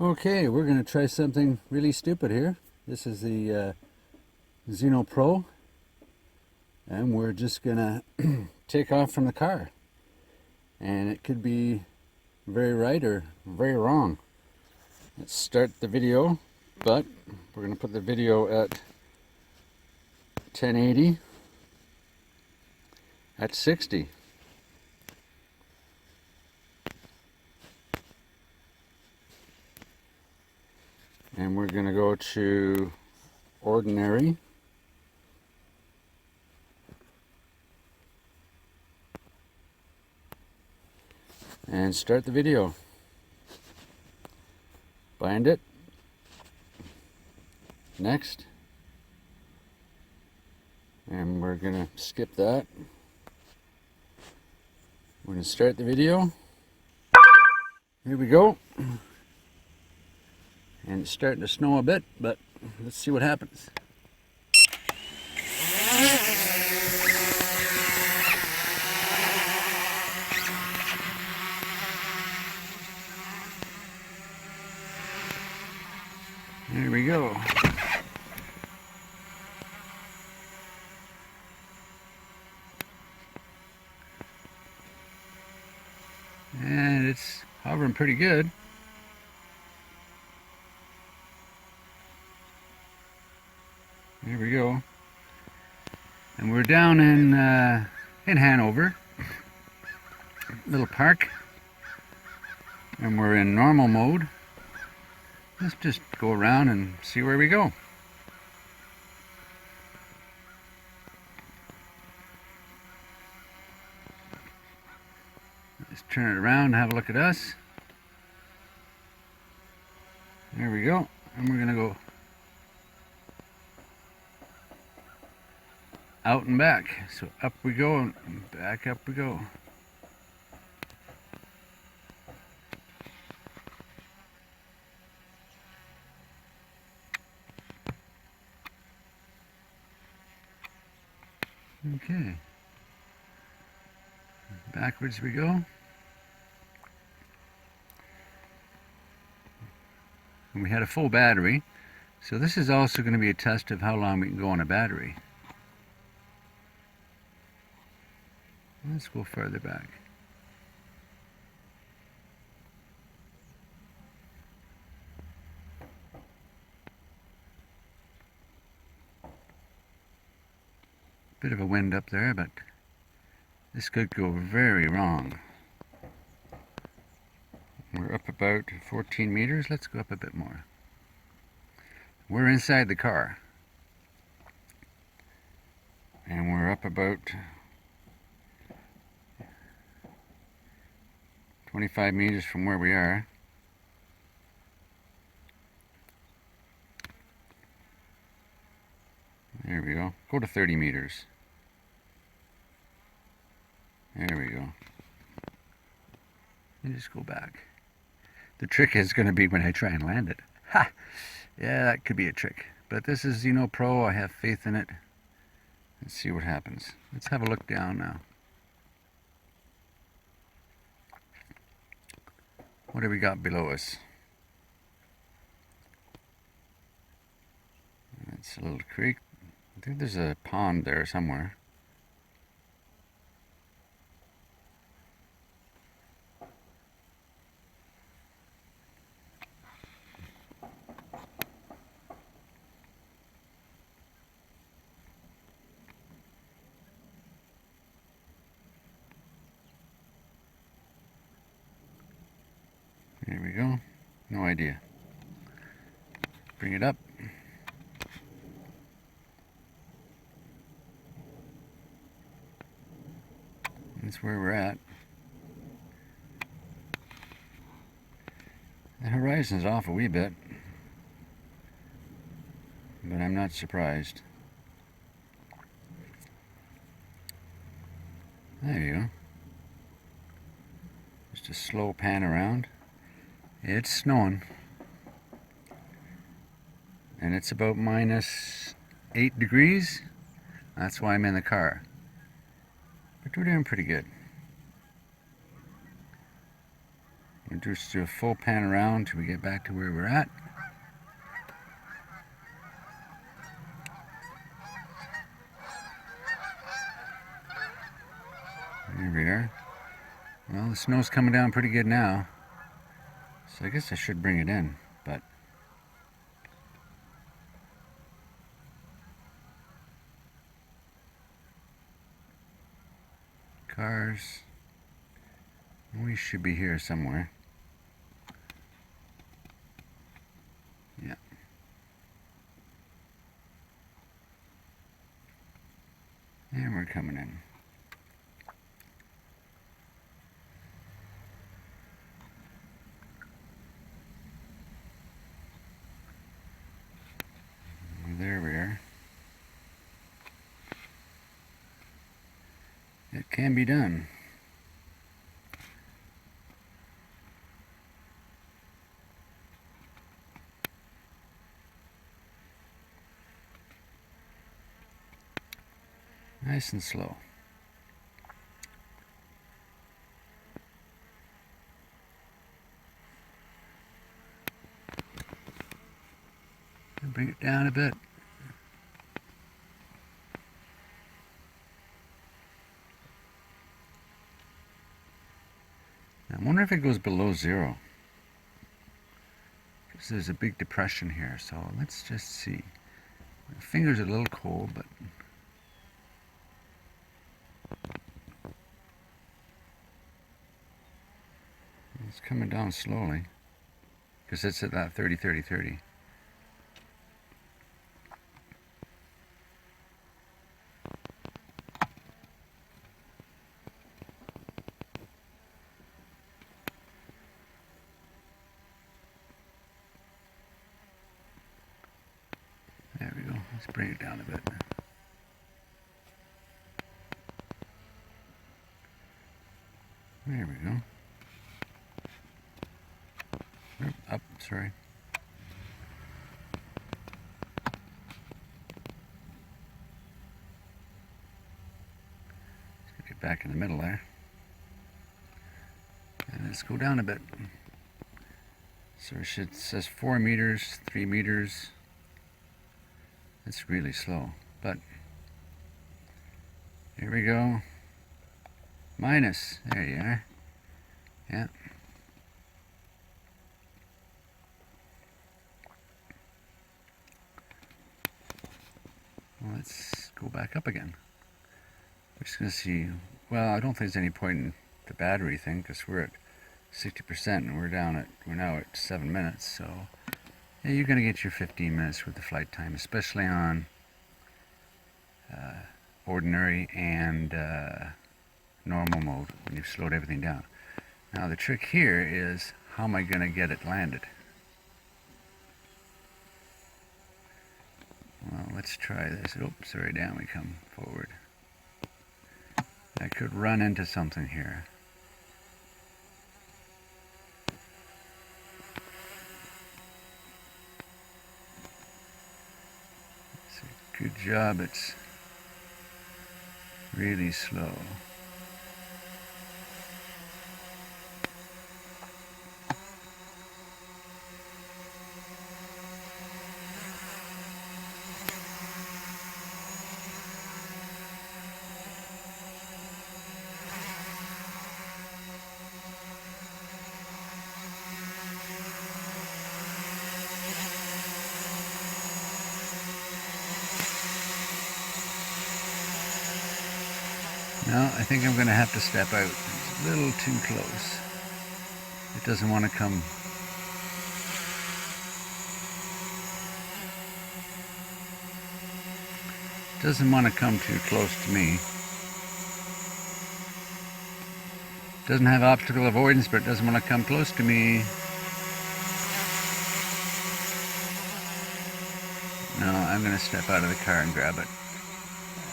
Okay, we're going to try something really stupid here. This is the Zino Pro, and we're just going to take off from the car. And it could be very right or very wrong. Let's start the video, but we're going to put the video at 1080 at 60. And we're going to go to ordinary. And start the video. Bind it. Next. And we're going to skip that. We're going to start the video. Here we go. And it's starting to snow a bit, but let's see what happens. There we go. And it's hovering pretty good. There we go. And we're down in Hanover, little park, and we're in normal mode. Let's just go around and see where we go. Let's turn it around and have a look at us. There we go. And we're gonna go out and back. So up we go and back up we go. Okay. Backwards we go. And we had a full battery. So this is also going to be a test of how long we can go on a battery. Let's go further back. Bit of a wind up there, but this could go very wrong. We're up about 14 meters. Let's go up a bit more. We're inside the car. And we're up about 25 meters from where we are. There we go. Go to 30 meters. There we go. And just go back. The trick is going to be when I try and land it. Ha! Yeah, that could be a trick. But this is Zino Pro. I have faith in it. Let's see what happens. Let's have a look down now. What do we got below us? It's a little creek. I think there's a pond there somewhere. There we go. No idea. Bring it up. That's where we're at. The horizon's off a wee bit, but I'm not surprised. There you go. Just a slow pan around. It's snowing. And it's about -8 degrees. That's why I'm in the car. But we're doing pretty good. We'll just do a full pan around till we get back to where we're at. There we are. Well, the snow's coming down pretty good now, so I guess I should bring it in, but cars, we should be here somewhere. Yeah. And we're coming in. There we are. It can be done. Nice and slow. Bring it down a bit. I wonder if it goes below 0. Because there's a big depression here, so let's just see. My fingers are a little cold, but it's coming down slowly. Because it's at that 30, 30, 30. There we go. Let's bring it down a bit. There we go. Oop, up, sorry. Let's get back in the middle there. And let's go down a bit. So it says 4 meters, 3 meters. It's really slow, but here we go. Minus, there you are. Yeah. Well, let's go back up again. We're just gonna see. Well, I don't think there's any point in the battery thing because we're at 60% and we're now at 7 minutes. So yeah, you're gonna get your 15 minutes with the flight time, especially on ordinary and normal mode when you've slowed everything down. Now the trick here is, how am I gonna get it landed? Well, let's try this. Oops, sorry, down we come forward. I could run into something here. It's a good job, it's really slow. No, I think I'm going to have to step out. It's a little too close. It doesn't want to come. It doesn't want to come too close to me. It doesn't have obstacle avoidance, but it doesn't want to come close to me. No, I'm going to step out of the car and grab it.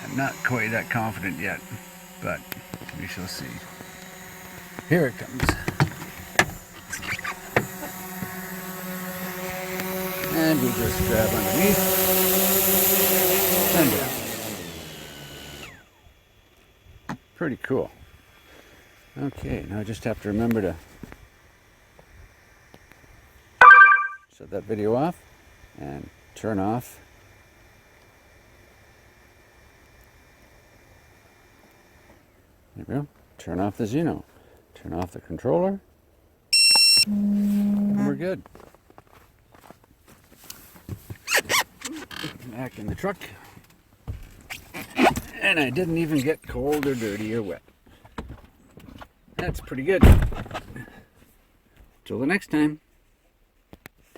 I'm not quite that confident yet, but we shall see. Here it comes. And we just grab underneath and down. Pretty cool. Okay, now I just have to remember to shut that video off and turn off there we go. Turn off the Zino. Turn off the controller. And we're good. Back in the truck. And I didn't even get cold or dirty or wet. That's pretty good. Till the next time.